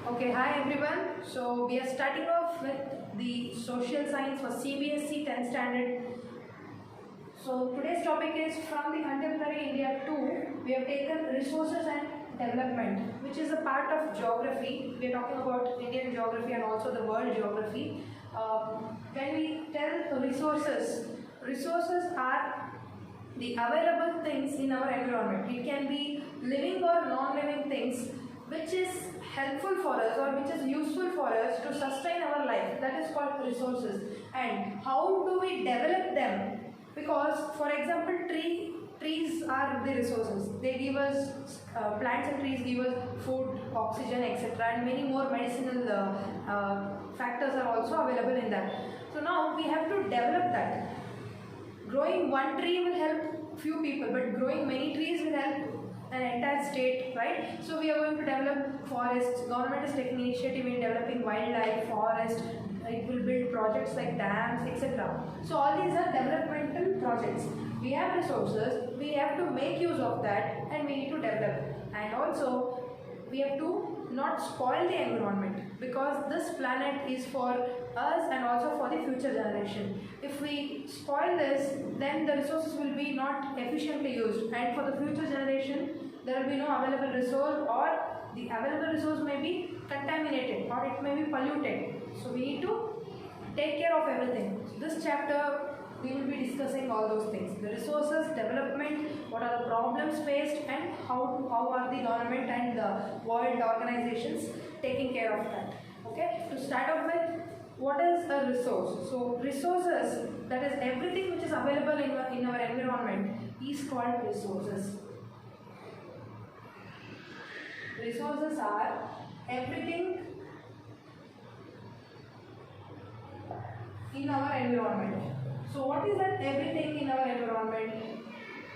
Okay, hi everyone. So we are starting off with the social science for CBSE 10th standard. So today's topic is from the contemporary India 2. We have taken resources and development, which is a part of geography. We are talking about Indian geography and also the world geography. When we tell resources, resources are the available things in our environment. It can be living or non-living things which is helpful for us or which is useful for us to sustain our life. That is called resources. And how do we develop them? Because for example, trees are the resources. They give us plants and trees give us food, oxygen, etc. and many more medicinal factors are also available in that. So now we have to develop that. Growing one tree will help few people, but growing many trees will help an entire state, right? So we are going to develop forests. Government is taking initiative in developing wildlife, forest. It will build projects like dams, etc. So all these are developmental projects. We have resources, we have to make use of that, and we need to develop. And also, we have to not spoil the environment, because this planet is for us and also for the future generation. If we spoil this, then the resources will be not efficiently used, and for the future generation there will be no available resource, or the available resource may be contaminated or it may be polluted. So we need to take care of everything. So this chapter we will be discussing all those things: the resources, development, what are the problems faced, and how are the government and the world organizations taking care of that. Okay, to start off with, what is a resource? So resources, that is everything which is available in our environment, is called resources. Resources are everything in our environment. So what is that everything in our environment?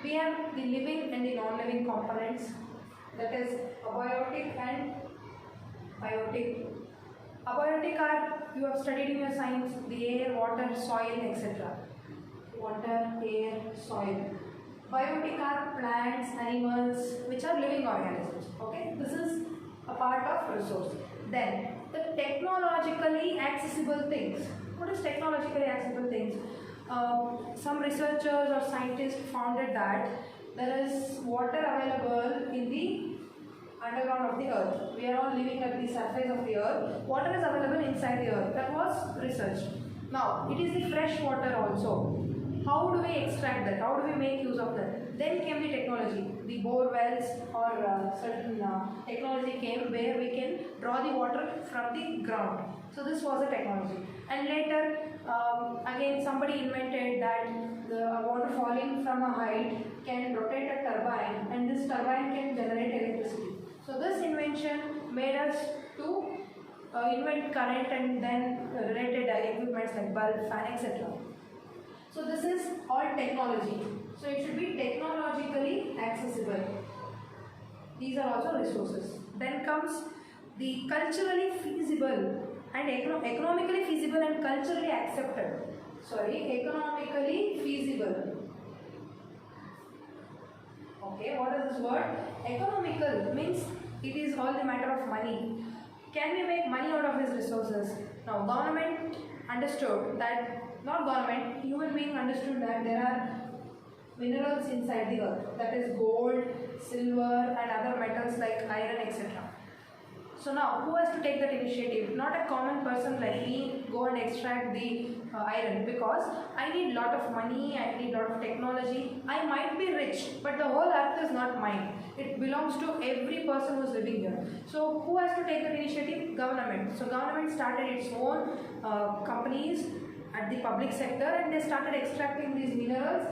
We have the living and the non-living components, that is abiotic and biotic. Abiotic are, you have studied in your science, the air, water, soil, etc. Water, air, soil. Biotic are plants, animals, which are living organisms. Okay, this is a part of resource. Then the technologically accessible things. What is technologically accessible things? Some researchers or scientists found that there is water available in the underground of the earth. We are all living at the surface of the earth. Water is available inside the earth. That was researched. Now, it is the fresh water also. How do we extract that? How do we make use of that? Then came the technology. The bore wells or certain technology came where we can draw the water from the ground. So this was a technology. And later, again, somebody invented that the water falling from a height can rotate a turbine, and this turbine can generate electricity. So this invention made us to invent current and then related equipments like bulb, fan, etc. So this is all technology. So it should be technologically accessible. These are also resources. Then comes the culturally feasible and economically feasible and culturally accepted. Economically feasible. Okay, what is this word? Economical means it is all the matter of money. Can we make money out of these resources? Now, government understood that, not government, human being understood that there are minerals inside the earth, that is gold, silver and other metals like iron, etc. So now, who has to take that initiative? Not a common person like me go and extract the iron, because I need lot of money, I need lot of technology. I might be rich, but the whole earth is not mine. It belongs to every person who is living here. So who has to take that initiative? Government. So government started its own companies at the public sector, and they started extracting these minerals,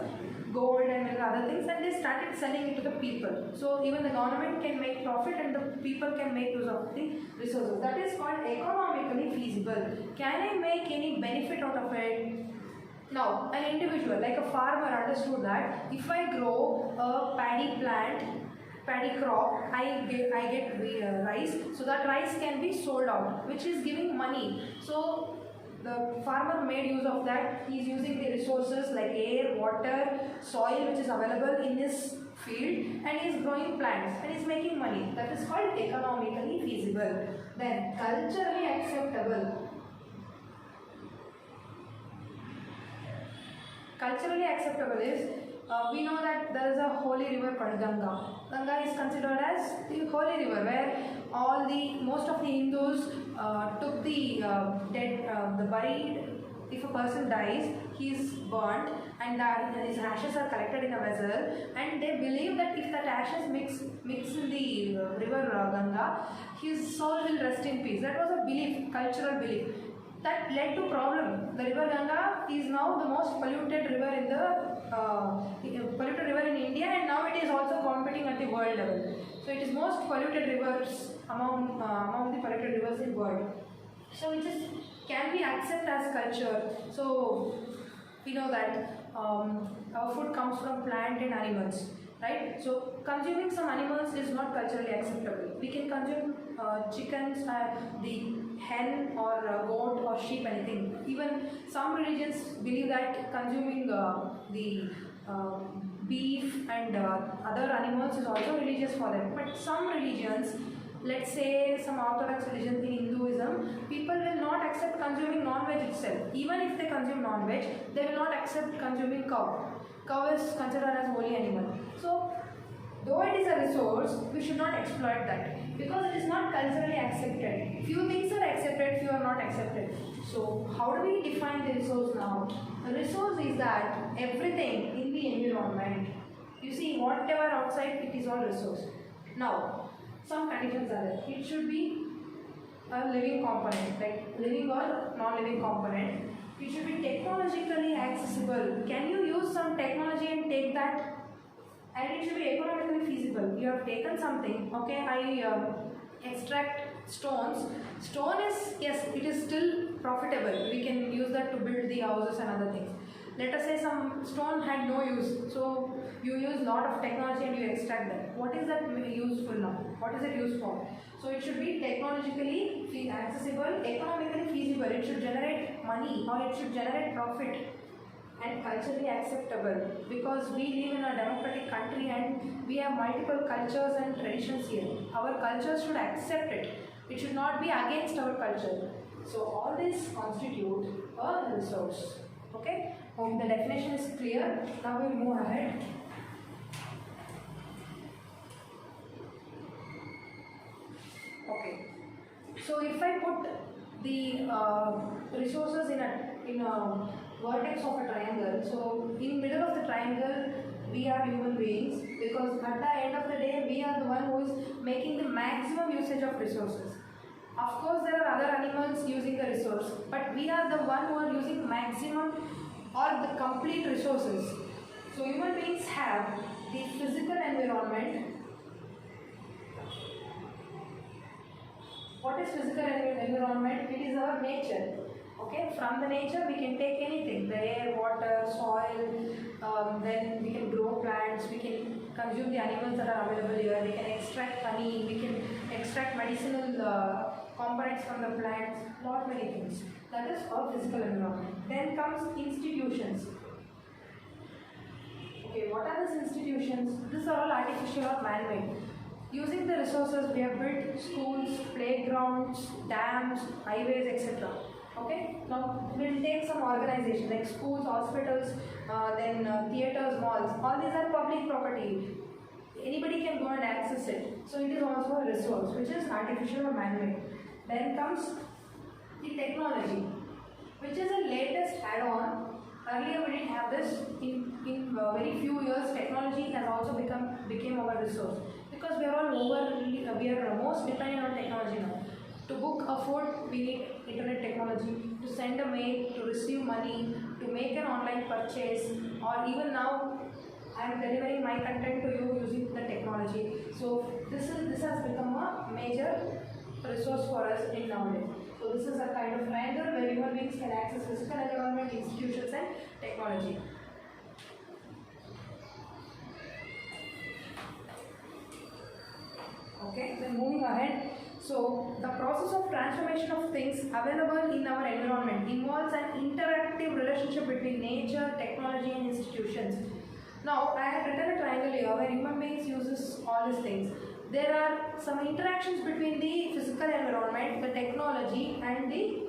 gold and other things, and they started selling it to the people. So even the government can make profit and the people can make use of the resources. That is called economically feasible. Can I make any benefit out of it? Now, an individual like a farmer understood that if I grow a paddy crop, I get rice, so that rice can be sold out, which is giving money. So the farmer made use of that. He is using the resources like air, water, soil which is available in his field and he is growing plants and he is making money. That is called economically feasible. Then culturally acceptable. Culturally acceptable is we know that there is a holy river called Ganga. Ganga is considered as the holy river where most of the Hindus took the the buried. If a person dies, he is burnt and his ashes are collected in a vessel, and they believe that if that ashes mix in the river Ganga, his soul will rest in peace. That was a belief, cultural belief. That led to problem. The river Ganga is now the most polluted river in India, and now it is also competing at the world level. So it is most polluted rivers among the polluted rivers in world. So it is can be accepted as culture. So we know that our food comes from plant and animals, right? So consuming some animals is not culturally acceptable. We can consume chickens, the hen or goat or sheep, anything. Even some religions believe that consuming the beef and other animals is also religious for them. But some religions, let's say some orthodox religions in Hinduism, people will not accept consuming non-veg itself. Even if they consume non-veg, they will not accept consuming cow. Cow is considered as holy animal. So, though it is a resource, we should not exploit that because it is not culturally accepted. Few things are accepted, few are not accepted. So, how do we define the resource now? The resource is that everything in the environment, you see, whatever outside, it is all resource. Now, some conditions are there. It should be a living component, like living or non-living component. It should be technologically accessible. Can you use some technology and take that? And it should be economically feasible. You have taken something, okay, I extract stones. Stone is, yes, it is still profitable. We can use that to build the houses and other things. Let us say some stone had no use, so you use lot of technology and you extract that. What is that useful now? What is it used for? So it should be technologically accessible, economically feasible. It should generate money or it should generate profit, and culturally acceptable, because we live in a democratic country and we have multiple cultures and traditions here. Our cultures should accept it. It should not be against our culture. So all this constitute a resource. Okay? Hope the definition is clear. Now we'll move ahead. Okay. So if I put the resources in a vertex of a triangle, so in middle of the triangle we are human beings, because at the end of the day we are the one who is making the maximum usage of resources. Of course there are other animals using the resource, but we are the one who are using maximum or the complete resources. So human beings have the physical environment. What is physical environment? It is our nature. Okay, from the nature we can take anything, the air, water, soil, then we can grow plants, we can consume the animals that are available here, we can extract honey, we can extract medicinal components from the plants, not many things. That is our physical environment. Then comes institutions. Okay, what are these institutions? These are all artificial or man-made. Using the resources, we have built schools, playgrounds, dams, highways, etc. Okay, now we'll take some organization like schools, hospitals, then theatres, malls. All these are public property. Anybody can go and access it. So it is also a resource which is artificial or man-made. Then comes the technology, which is the latest add-on. Earlier we didn't have this. In very few years, technology has also became our resource, because we are most dependent on technology now. To book a food, we need internet technology. To send a mail, to receive money, to make an online purchase, or even now, I am delivering my content to you using the technology. So this has become a major resource for us in nowadays. So this is a kind of triangle where human beings can access physical environment, institutions, and technology. Okay, then moving ahead. So the process of transformation of things available in our environment involves an interactive relationship between nature, technology, and institutions. Now I have written a triangle here where human beings uses all these things. There are some interactions between the physical environment, the technology and the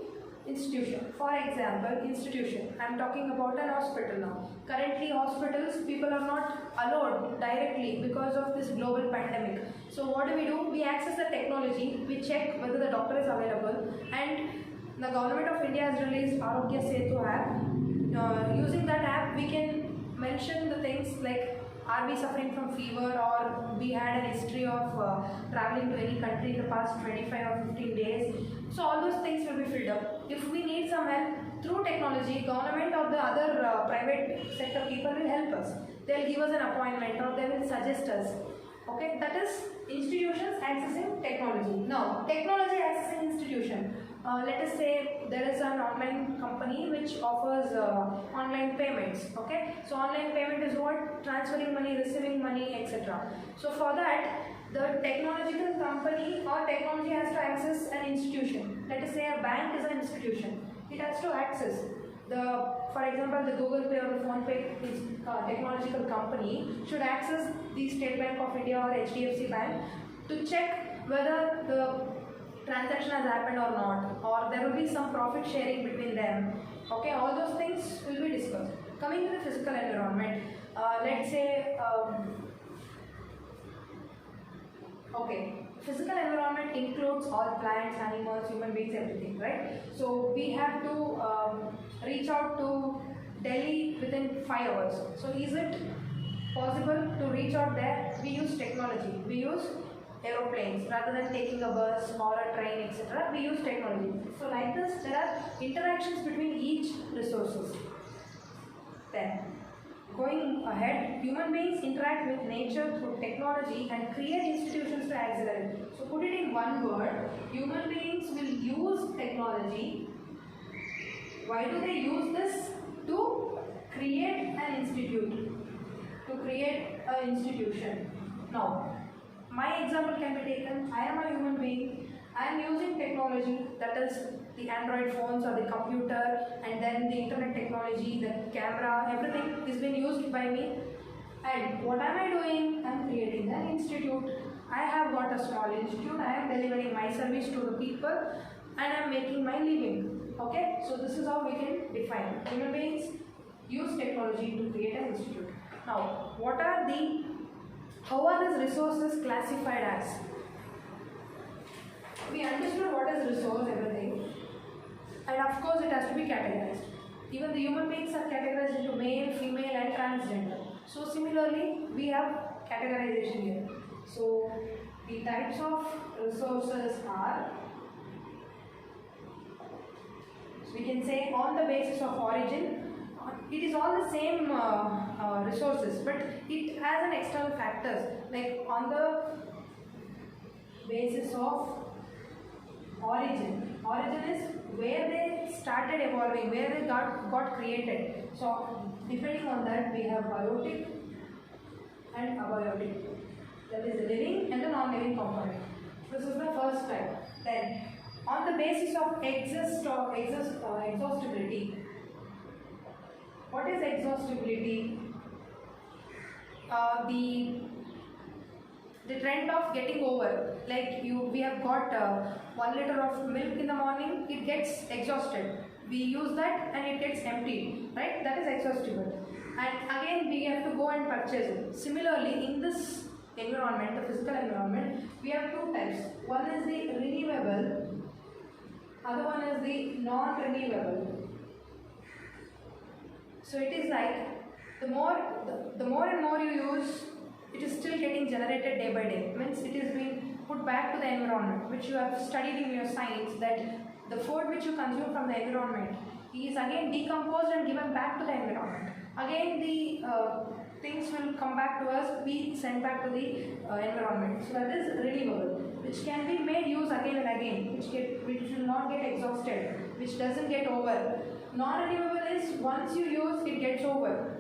institution. For example, institution. I am talking about an hospital now. Currently hospitals, people are not allowed directly because of this global pandemic. So what do? We access the technology, we check whether the doctor is available, and the government of India has released Arogya Setu app. Using that app, we can mention the things like are we suffering from fever, or we had a history of traveling to any country in the past 25 or 15 days. So all those things will be filled up. If we need some help through technology, government or the other private sector people will help us. They will give us an appointment or they will suggest us. Okay, that is institutions accessing technology. Now, technology accessing institution. Let us say there is an online company which offers online payments. Okay, so online payment is what? Transferring money, receiving money, etc. So for that, the technological company or technology has to access an institution. Let us say a bank is an institution. It has to access the, for example, the Google Pay or the Phone Pay technological company should access the State Bank of India or HDFC Bank to check whether the transaction has happened or not, or there will be some profit sharing between them. Okay, all those things will be discussed. Coming to the physical environment, let's say, okay, physical environment includes all plants, animals, human beings, everything, right? So we have to reach out to Delhi within 5 hours. So is it possible to reach out there? We use technology. We use aeroplanes rather than taking a bus or a train, etc. We use technology. So like this, there are interactions between each resources. Then, going ahead, human beings interact with nature through technology and create institutions to accelerate. So put it in one word, human beings will use technology. Why do they use this? To create an institute, to create an institution. Now, my example can be taken. I am a human being. I am using technology, that is the Android phones or the computer, and then the internet technology, the camera, everything is being used by me. And what am I doing? I am creating an institute. I have got a small institute. I am delivering my service to the people and I am making my living. Okay, so this is how we can define. Human beings use technology to create an institute. Now, how are these resources classified as? We understood what is resource, everything, and of course it has to be categorized. Even the human beings are categorized into male, female and transgender. So similarly, we have categorization here. So the types of resources are, so we can say on the basis of origin, it is all the same resources, but it has an external factors, like on the basis of origin. Origin is where they started evolving, where they got created. So depending on that, we have biotic and abiotic. That is the living and the non-living component. This is the first type. Then, on the basis of exhaustibility. What is exhaustibility? The trend of getting over. Like we have got 1 liter of milk in the morning, it gets exhausted. We use that and it gets emptied, right? That is exhaustible. And again, we have to go and purchase it. Similarly, in this environment, the physical environment, we have two types. One is the renewable, other one is the non-renewable. So it is like the more and more you use, it is still getting generated day by day. Means it is being put back to the environment, which you have studied in your science, that the food which you consume from the environment is again decomposed and given back to the environment. Again the things will come back to us, be sent back to the environment. So that is renewable, which can be made use again and again, which will not get exhausted, which doesn't get over. Non-renewable is once you use, it gets over.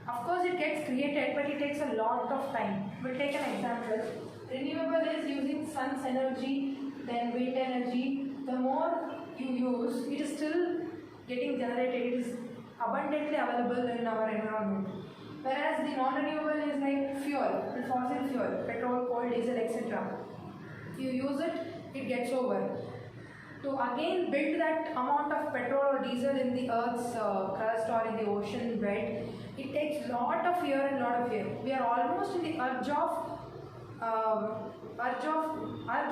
Of course it gets created, but it takes a lot of time. We'll take an example. Renewable is using sun's energy, then wind energy. The more you use, it is still getting generated. It is abundantly available in our environment. Whereas the non-renewable is like fuel, the fossil fuel, petrol, coal, diesel, etc. You use it, it gets over. To again build that amount of petrol or diesel in the earth's crust or in the ocean bed, it takes lot of year and lot of year. We are almost in the urge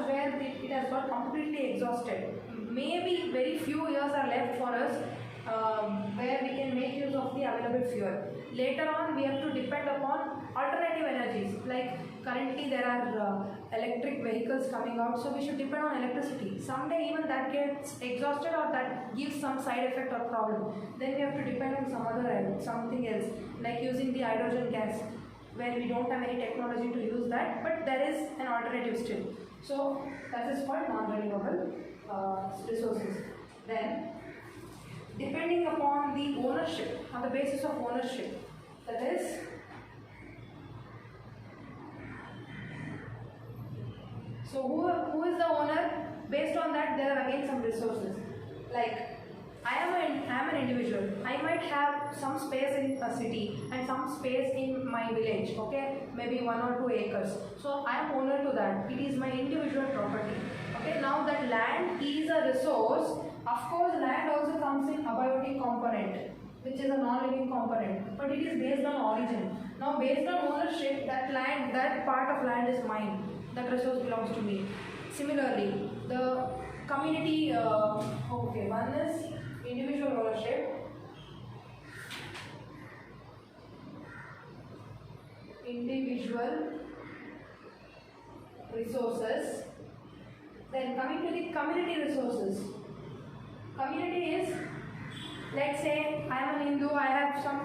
where it has got completely exhausted. Maybe very few years are left for us where we can make use of the available fuel. Later on, we have to depend upon alternative energies. Like currently there are electric vehicles coming out, so we should depend on electricity. Someday even that gets exhausted or that gives some side effect or problem. Then we have to depend on something else, like using the hydrogen gas, where we don't have any technology to use that, but there is an alternative still. So that is called non-renewable resources. Then, depending upon the ownership, on the basis of ownership, that is, so who is the owner? Based on that, there are again some resources. Like I am an individual. I might have some space in a city and some space in my village. Okay, maybe 1 or 2 acres. So I am owner to that. It is my individual property. Okay, now that land is a resource. Of course, land also comes in abiotic component, which is a non-living component, but it is based on origin. Now, based on ownership, that part of land is mine. That resource belongs to me. Similarly, the community. One is individual ownership. Individual resources. Then coming to the community resources. Community is, let's say I am an Hindu, I have some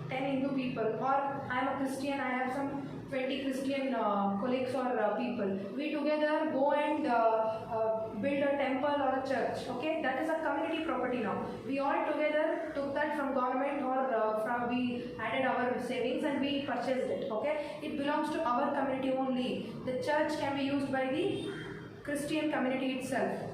10 Hindu people, or I am a Christian, I have some 20 Christian colleagues or people. We together go and build a temple or a church. Okay, that is a community property now. We all together took that from government or we added our savings and we purchased it. Okay, it belongs to our community only. The church can be used by the Christian community itself.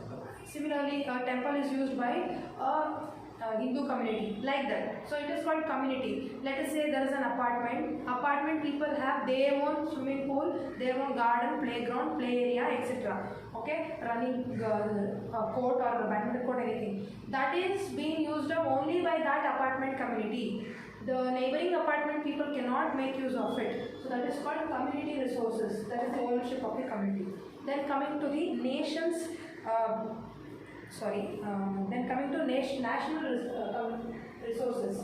Similarly, a temple is used by a Hindu community, like that. So it is called community. Let us say there is an apartment. Apartment people have their own swimming pool, their own garden, playground, play area, etc. Okay, running court or badminton court, anything. That is being used up only by that apartment community. The neighboring apartment people cannot make use of it. So that is called community resources. That is the ownership of the community. Then coming to the nation's then coming to national resources.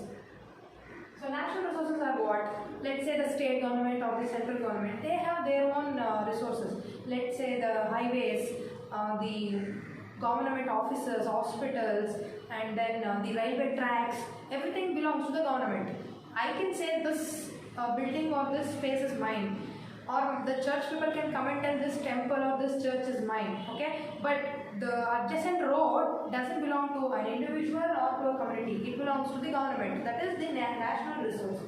So national resources are what? Let's say the state government or the central government, they have their own resources. Let's say the highways, the government offices, hospitals, and then the railway tracks, everything belongs to the government. I can say this building or this space is mine, or the church people can come and tell this temple or this church is mine. Okay, but the adjacent road doesn't belong to an individual or to a community. It belongs to the government. That is the national resource.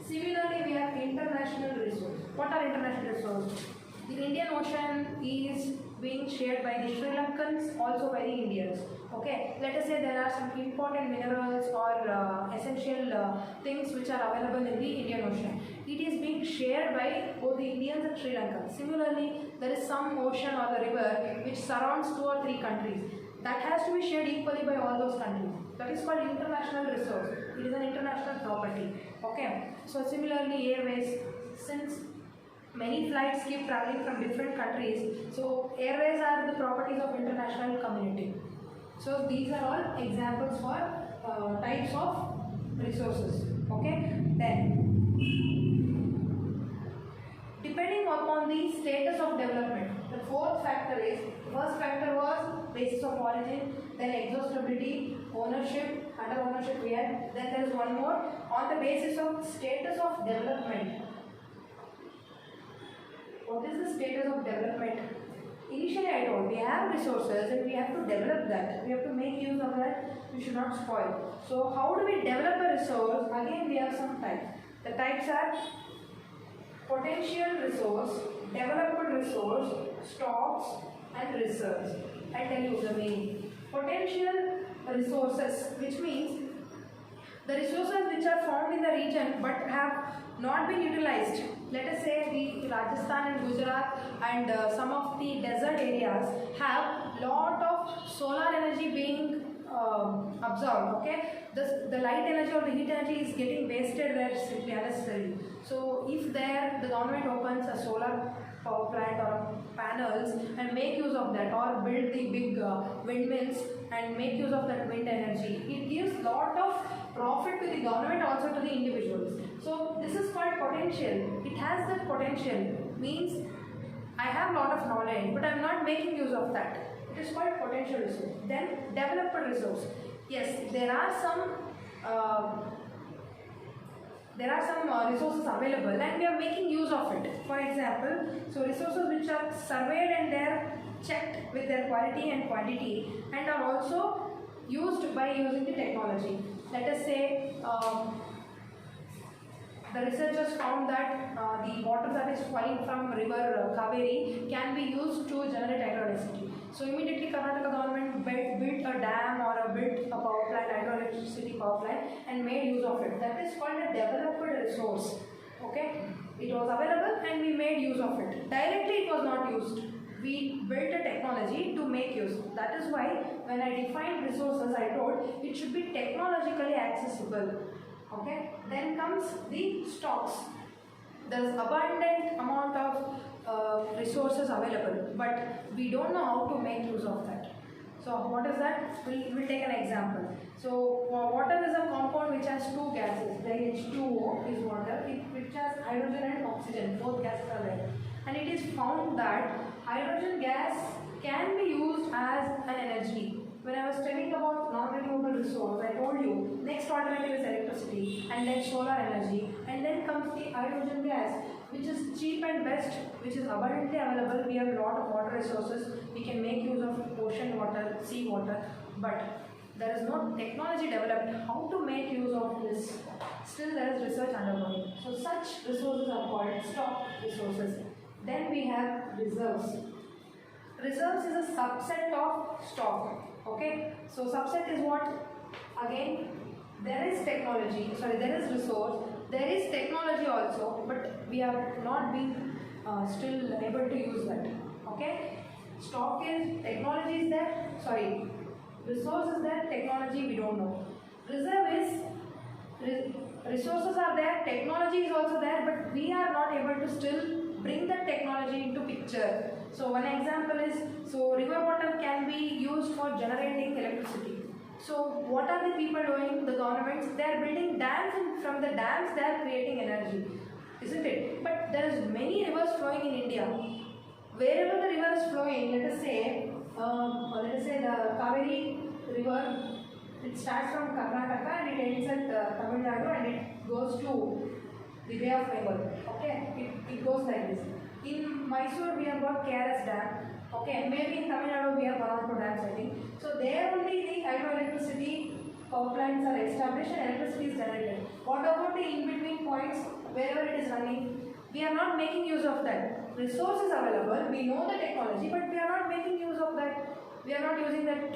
Similarly, we have international resource. What are international resources? The Indian Ocean is being shared by the Sri Lankans, also by the Indians. Okay, let us say there are some important minerals or essential things which are available in the Indian Ocean. It is being shared by both the Indians and Sri Lankans. Similarly, there is some ocean or the river which surrounds 2 or 3 countries. That has to be shared equally by all those countries. That is called international resource. It is an international property. Okay, so similarly, airways, since many flights keep traveling from different countries, so airways are the properties of international community. So these are all examples for types of resources. Okay, then depending upon the status of development, the fourth factor is, the first factor was basis of origin, then exhaustibility, ownership, under ownership we had, then there is one more, on the basis of status of development. What is the status of development? Initially I told, we have resources and we have to develop that. We have to make use of that. We should not spoil. So how do we develop a resource? Again, we have some types. The types are potential resource, developed resource, stocks, and reserves. I tell you the main. Potential resources, which means The resources which are found in the region but have not been utilized, let us say the Rajasthan and Gujarat and some of the desert areas have lot of solar energy being absorbed. Okay, the light energy or the heat energy is getting wasted where simply unnecessary. So if there the government opens a solar power plant or panels and make use of that, or build the big windmills and make use of that wind energy, it gives lot of profit to the government, also to the individuals. So this is called potential. It has that potential, means I have lot of knowledge but I am not making use of that. It is called potential resource. Then developed resource. Yes, there are some resources available and we are making use of it. For example, so resources which are surveyed and they are checked with their quality and quantity and are also used by using the technology. Let us say the researchers found that the water that is flowing from river Kaveri can be used to generate hydroelectricity. So immediately Karnataka government built a dam or built a power plant, hydroelectricity power plant, and made use of it. That is called a developed resource. Okay, it was available and we made use of it. Directly it was not used. We built a technology to make use. That is why when I defined resources, I told it should be technologically accessible. Okay, then comes the stocks. There is abundant amount of resources available, but we don't know how to make use of that. So what is that? We'll take an example. So water is a compound which has two gases. The H2O is water, which has hydrogen and oxygen. Both gases are there. And it is found that hydrogen gas can be used as an energy. When I was telling about non-renewable resource, I told you next alternative is electricity and then solar energy, and then comes the hydrogen gas, which is cheap and best, which is abundantly available. We have a lot of water resources. We can make use of ocean water, sea water, but there is no technology developed how to make use of this. Still there is research undergoing. So such resources are called stock resources. Then we have reserves. Reserves is a subset of stock. Okay, so subset is what? Again, there is technology, there is resource, there is technology also, but we have not been still able to use that. Okay, stock is, technology is there, resource is there, technology we don't know. Reserve is, resources are there, technology is also there, but we are not able to still bring that technology into picture. So one example is, river water can be used for generating electricity. So what are the people doing? The governments, they are building dams, and from the dams they are creating energy, isn't it? But there is many rivers flowing in India. Wherever the river is flowing, let us say the Kaveri river, it starts from Karnataka and it ends at Tamil Nadu and it goes to the Bay of Bengal. Okay, it goes like this. In Mysore we have got KRS dam. Okay, maybe in Tamil Nadu we have one or two dams, I think. So there only the hydroelectricity power plants are established and electricity is generated. What about the in-between points, wherever it is running? We are not making use of that. Resource is available, we know the technology, but we are not making use of that. We are not using that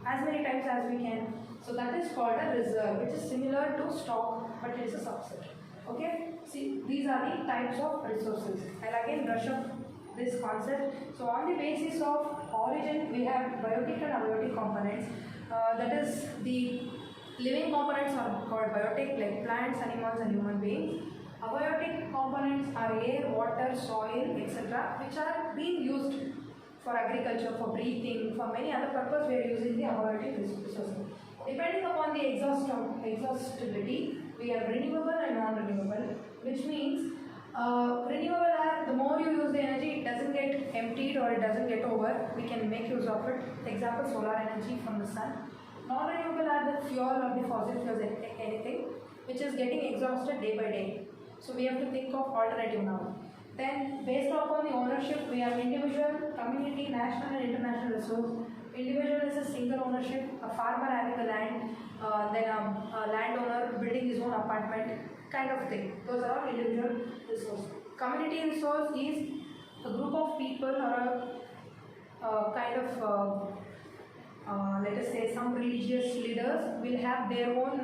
as many times as we can. So that is called a reserve, which is similar to stock, but it is a subset. Okay, see, these are the types of resources. I'll again brush up this concept. So on the basis of origin, we have biotic and abiotic components. That is, the living components are called biotic, like plants, animals and human beings. Abiotic components are air, water, soil, etc., which are being used for agriculture, for breathing, for many other purposes. We are using the abiotic resources. Depending upon the exhaustibility, we have renewable and non-renewable, which means renewable air, the more you use the energy, it doesn't get emptied or it doesn't get over. We can make use of it. Example, solar energy from the sun. Non-renewable are the fuel or the fossil fuels, anything which is getting exhausted day by day. So we have to think of alternative now. Then based upon the ownership, we have individual, community, national and international resource. Individual is a single ownership, a farmer having the land, then a landowner building his own apartment, kind of thing. Those are all individual resource. Community resource is a group of people or a kind of let us say some religious leaders will have their own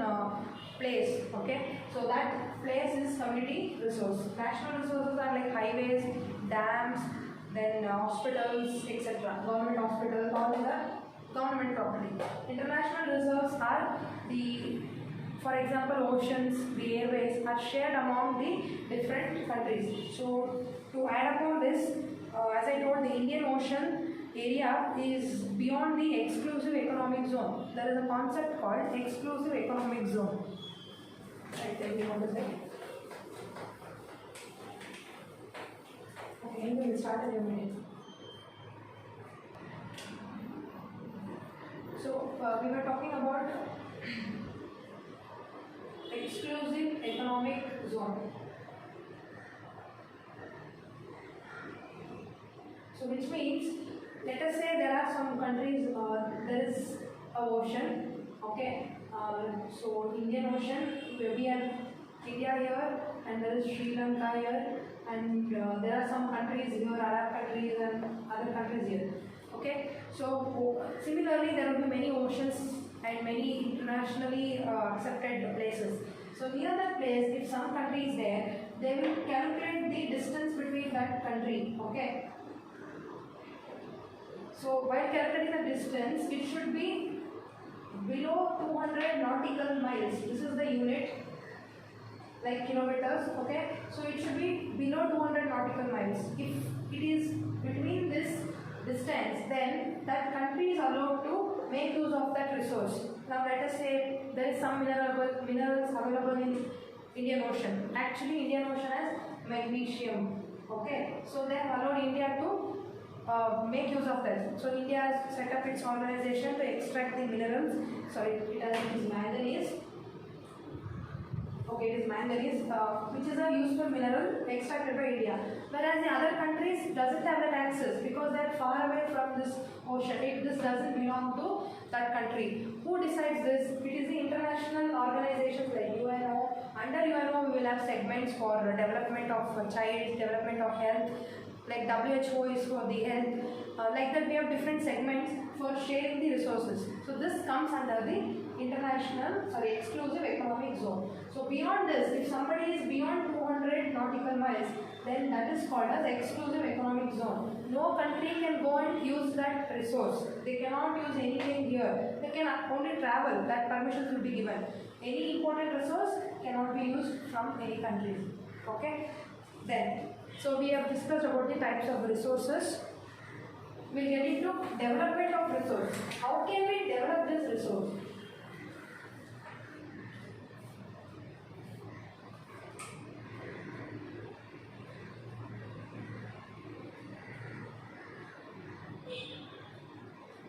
place. Okay, so that place is community resource. National resources are like highways, dams, then hospitals, etc. Government hospitals, all in the government property. International reserves are the, for example, oceans, the airways are shared among the different countries. So to add upon this, as I told, the Indian Ocean area is beyond the exclusive economic zone. There is a concept called exclusive economic zone. Right, tell me what is it? Okay, anyway, we'll start in a minute. So we were talking about exclusive economic zone. So which means, let us say there are some countries, there is a ocean, okay, so Indian Ocean, we have India here and there is Sri Lanka here, and there are some countries here, Arab countries and other countries here, okay. So similarly there will be many oceans and many internationally accepted places. So near that place, if some country is there, they will calculate the distance between that country, okay. So while calculating the distance, it should be below 200 nautical miles. This is the unit, like kilometers, okay. So it should be below 200 nautical miles. If it is between this distance, then that country is allowed to make use of that resource. Now let us say there is some minerals available in Indian Ocean. Actually Indian Ocean has magnesium, okay. So they have allowed India to make use of that. So India has set up its organization to extract the minerals. Sorry, it is manganese. Okay, it is manganese, which is a useful mineral extracted by India. Whereas the other countries doesn't have that access because they are far away from this ocean. This doesn't belong to that country. Who decides this? It is the international organizations like UNO. Under UNO, we will have segments for development of child, development of health. Like WHO is for the health, like that we have different segments for sharing the resources. So this comes under the exclusive economic zone. So beyond this, if somebody is beyond 200 nautical miles, then that is called as exclusive economic zone. No country can go and use that resource. They cannot use anything here. They can only travel. That permission will be given. Any important resource cannot be used from any country. Okay? Then, so we have discussed about the types of resources. We will get into development of resource. How can we develop this resource?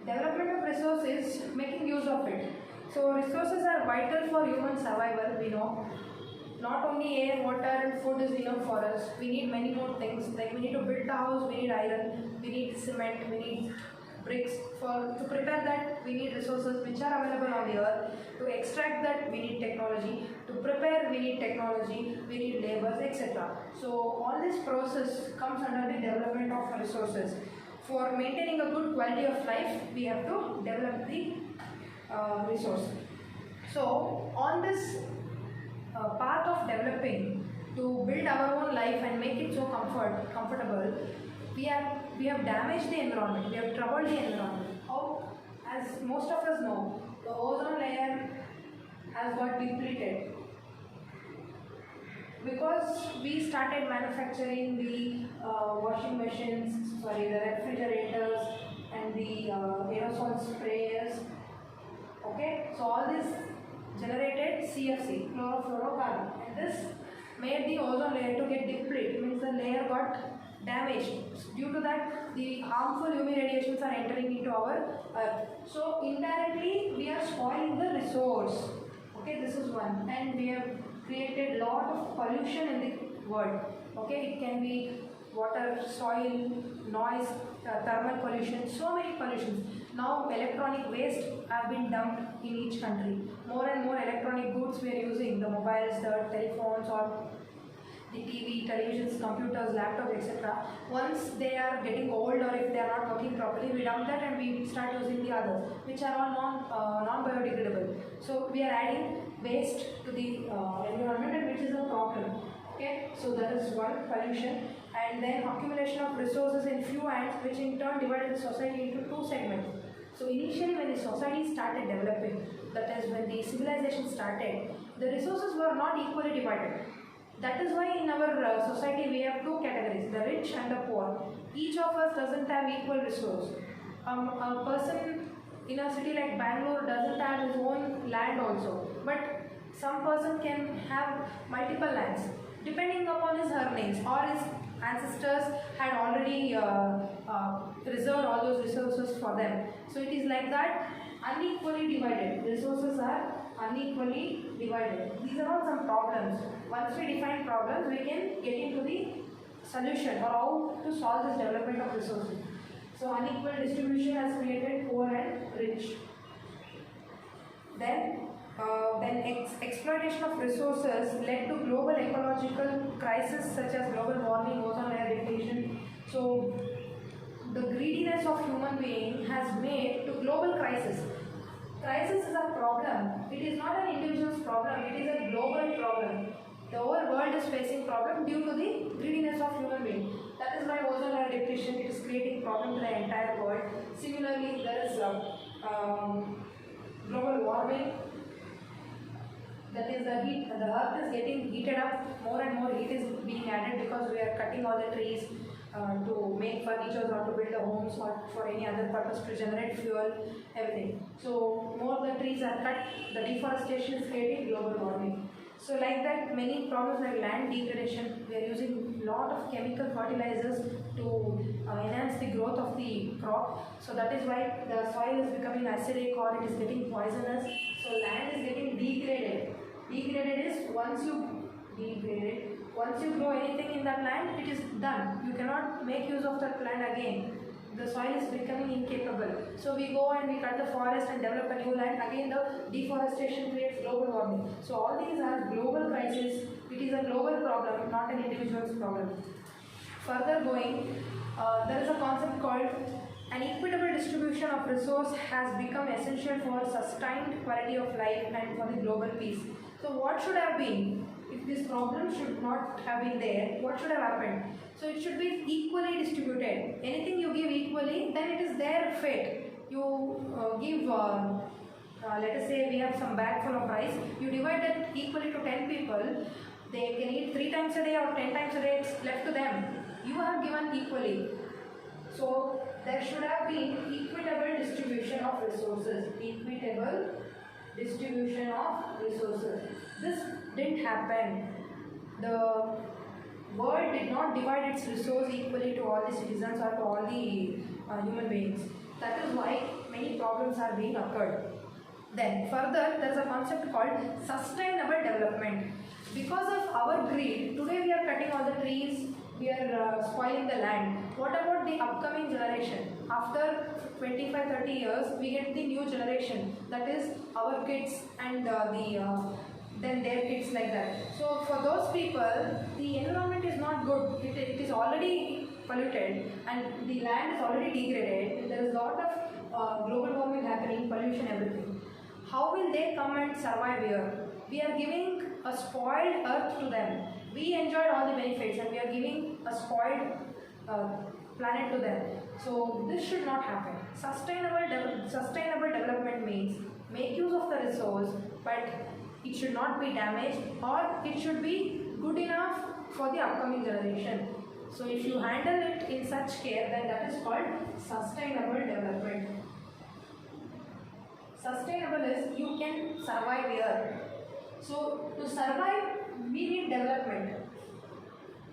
Development of resource is making use of it. So resources are vital for human survival, we know. Not only air, water and food is enough for us. We need many more things. Like we need to build a house, we need iron, we need cement, we need bricks. To prepare that, we need resources which are available on the earth. To extract that, we need technology. To prepare, we need technology, we need laborers, etc. So all this process comes under the development of resources. For maintaining a good quality of life, we have to develop the resource. So on this path of developing to build our own life and make it so comfortable, we have damaged the environment, we have troubled the environment. How? As most of us know, the ozone layer has got depleted because we started manufacturing the washing machines, the refrigerators and the aerosol sprayers. Okay, so all this generated CFC, chlorofluorocarbon, and this made the ozone layer to get depleted, means the layer got damaged. Due to that, the harmful UV radiations are entering into our earth. So indirectly, we are spoiling the resource. Okay, this is one, and we have created lot of pollution in the world. Okay, it can be water, soil, noise, thermal pollution, so many pollutions. Now electronic waste have been dumped in each country. More and more electronic goods we are using, the mobiles, the telephones, or the TV, televisions, computers, laptops, etc. Once they are getting old or if they are not working properly, we dump that and we start using the others, which are all non-biodegradable. So we are adding waste to the environment, and which is a problem. Okay, so that is one, pollution. And then accumulation of resources in few hands, which in turn divided the society into two segments. So initially when the society started developing, that is when the civilization started, the resources were not equally divided. That is why in our society we have two categories, the rich and the poor. Each of us doesn't have equal resource. A person in a city like Bangalore doesn't have his own land also, but some person can have multiple lands depending upon his earnings, or his ancestors had already reserved all those resources for them. So it is like that, unequally divided. Resources are unequally divided. These are all some problems. Once we define problems, we can get into the solution or how to solve this development of resources. So unequal distribution has created poor and rich. Then exploitation of resources led to global ecological crisis such as global warming, ozone layer depletion. So the greediness of human being has made to global crisis. Crisis is a problem. It is not an individual's problem. It is a global problem. The whole world is facing problem due to the greediness of human being. That is why ozone layer depletion is creating problem to the entire world. Similarly, there is global warming. That is the heat. The earth is getting heated up. More and more heat is being added because we are cutting all the trees to make furniture or to build the homes or for any other purpose, to generate fuel, everything. So more the trees are cut, the deforestation is creating global warming. So like that, many problems like land degradation. We are using lot of chemical fertilizers to enhance the growth of the crop. So that is why the soil is becoming acidic or it is getting poisonous. So land is getting degraded. Degraded is once you grow anything in that land, it is done. You cannot make use of that land again. The soil is becoming incapable. So we go and we cut the forest and develop a new land. Again, the deforestation creates global warming. So all these are global crises. It is a global problem, not an individual's problem. Further going, there is a concept called an equitable distribution of resource has become essential for sustained quality of life and for the global peace. So what should have been? If this problem should not have been there, what should have happened? So it should be equally distributed. Anything you give equally, then it is their fate. You give, let us say we have some bag full of rice, you divide that equally to 10 people, they can eat 3 times a day or 10 times a day, it's left to them. You have given equally. So there should have been equitable distribution of resources. Equitable distribution of resources. This didn't happen. The world did not divide its resource equally to all the citizens or to all the human beings. That is why many problems are being occurred. Then further, there is a concept called sustainable development. Because of our greed, today we are cutting all the trees, we are spoiling the land. What about the upcoming generation? After 25-30 years, we get the new generation. That is our kids and then their kids, like that. So for those people, the environment is not good. It is already polluted and the land is already degraded. There is a lot of global warming happening, pollution, everything. How will they come and survive here? We are giving a spoiled earth to them. We enjoyed all the benefits and we are giving a spoiled planet to them. So this should not happen. Sustainable development means make use of the resource, but it should not be damaged, or it should be good enough for the upcoming generation. So if you handle it in such care, then that is called sustainable development. Sustainable is you can survive here. So to survive, we need development.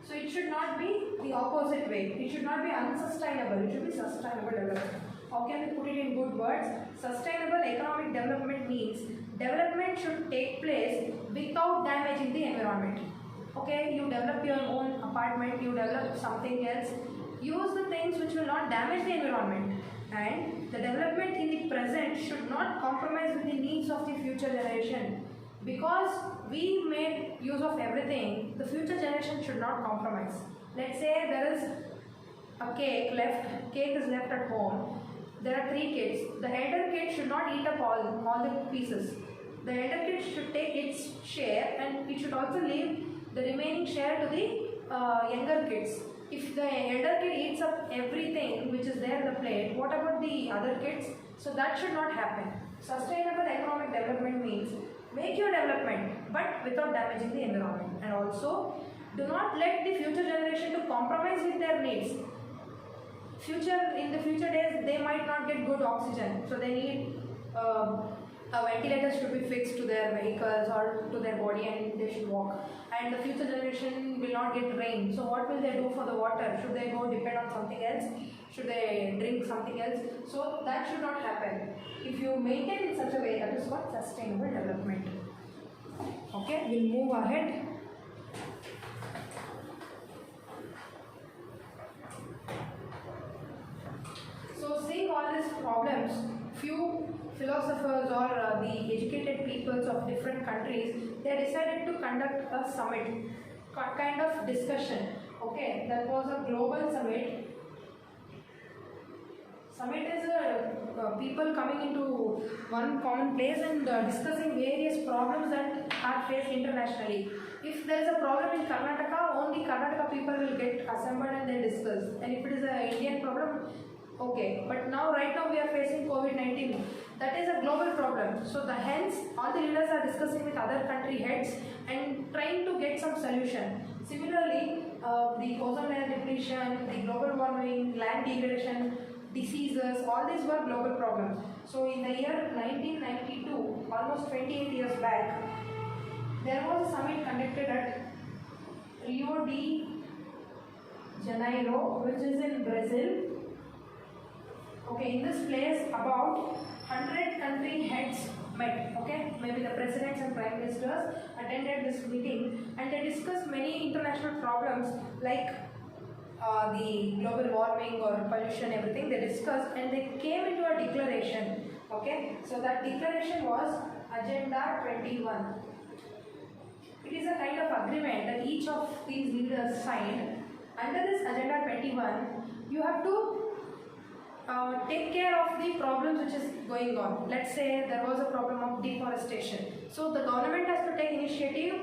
So it should not be the opposite way. It should not be unsustainable. It should be sustainable development. How can we put it in good words? Sustainable economic development means development should take place without damaging the environment. Okay, you develop your own apartment, you develop something else. Use the things which will not damage the environment. And the development in the present should not compromise with the needs of the future generation. because we made use of everything, the future generation should not compromise. Let's say there is a cake is left at home. There are 3 kids. The elder kid should not eat up all the pieces. The elder kid should take its share and it should also leave the remaining share to the younger kids. If the elder kid eats up everything which is there in the plate, what about the other kids? So that should not happen. Sustainable economic development means make your development but without damaging the environment, and also do not let the future generation to compromise with their needs. In the future days they might not get good oxygen, so they need ventilators to be fixed to their vehicles or to their body and they should walk, and the future generation will not get rain. So what will they do for the water? Should they go depend on something else? Should they drink something else? So that should not happen. If you maintain in such a way, that is called sustainable development. Okay, we'll move ahead. So seeing all these problems, few philosophers or the educated peoples of different countries, they decided to conduct a summit, kind of discussion. Okay, that was a global summit. Summit is people coming into one common place and discussing various problems that are faced internationally. If there is a problem in Karnataka, only Karnataka people will get assembled and they discuss. And if it is an Indian problem, okay. But right now we are facing COVID-19. That is a global problem. So hence all the leaders are discussing with other country heads and trying to get some solution. Similarly, the ozone layer depletion, the global warming, land degradation, diseases, all these were global problems. So in the year 1992, almost 28 years back, there was a summit conducted at Rio de Janeiro, which is in Brazil. Okay, in this place about 100 country heads met. Okay, maybe the presidents and prime ministers attended this meeting and they discussed many international problems like the global warming or pollution, everything they discussed, and they came into a declaration. Okay, so that declaration was Agenda 21. It is a kind of agreement that each of these leaders signed. Under this Agenda 21, you have to take care of the problems which is going on. Let's say there was a problem of deforestation. So the government has to take initiative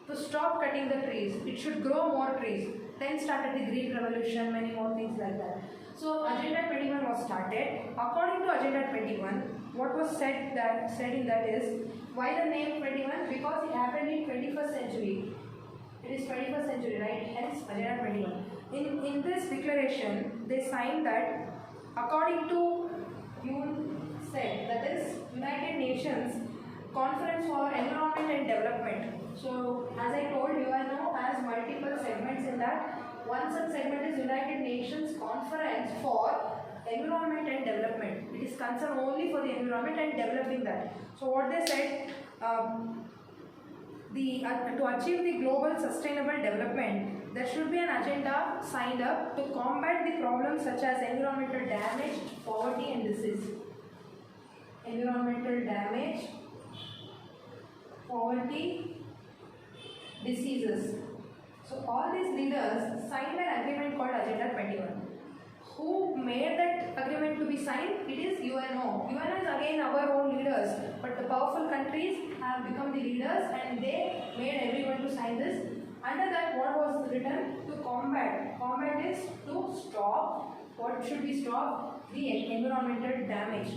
to stop cutting the trees. It should grow more trees. Then started the Green Revolution, many more things like that. So Agenda 21 was started. According to Agenda 21, what was said in that is, why the name 21? Because it happened in 21st century. It is 21st century, right? Hence Agenda 21. In this declaration, they signed that according to UNCED, that is United Nations Conference for Environment and Development. So as I told you, UNO has multiple segments in that. One such segment is United Nations Conference for Environment and Development. It is concerned only for the environment and developing that. So what they said, to achieve the global sustainable development, there should be an agenda signed up to combat the problems such as environmental damage, poverty and disease. Environmental damage, poverty, diseases. So all these leaders signed an agreement called Agenda 21. Who made that agreement to be signed? It is UNO. UNO is again our own leaders, but the powerful countries have become the leaders and they made everyone to sign this. Under that, what was written? To combat. Combat is to stop. What should be stopped? The environmental damage.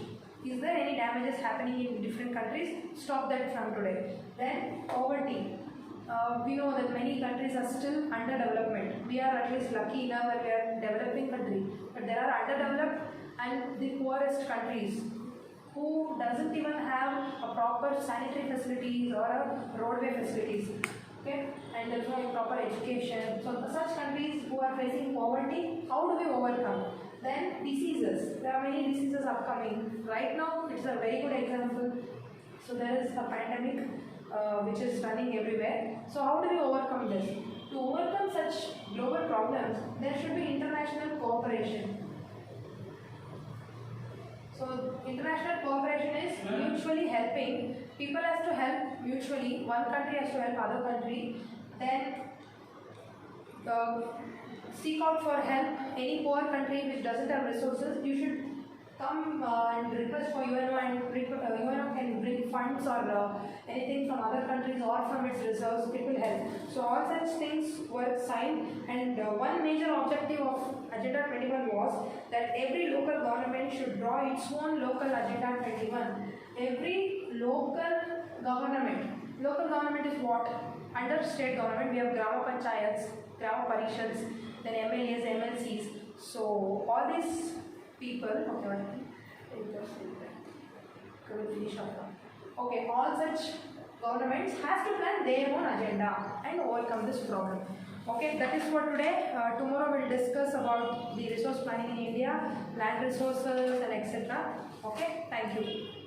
Is there any damages happening in different countries? Stop that from today. Then poverty. We know that many countries are still under development. We are at least lucky enough that we are developing country, but there are underdeveloped and the poorest countries who doesn't even have a proper sanitary facilities or a roadway facilities. Okay, and there's no proper education. So such countries who are facing poverty, how do we overcome? Then diseases. There are many diseases upcoming. Right now, it's a very good example. So there is a pandemic which is running everywhere. So how do we overcome this? To overcome such global problems, there should be international cooperation. So international cooperation is mutually helping, people has to help mutually. One country has to help other country. Then seek out for help. Any poor country which doesn't have resources, you should come and request for UNO, and UNO can bring funds or anything from other countries or from its reserves. It will help. So all such things were signed, and one major objective of Agenda 21 was that every local government should draw its own local Agenda 21. Every local government is what? Under state government, we have Grama Panchayats, Grama Parishads, then MLAs, MLCs. So all these people, okay, all such governments has to plan their own agenda and overcome this problem. Okay, that is for today. Tomorrow we'll discuss about the resource planning in India, land resources and etc. Okay, thank you.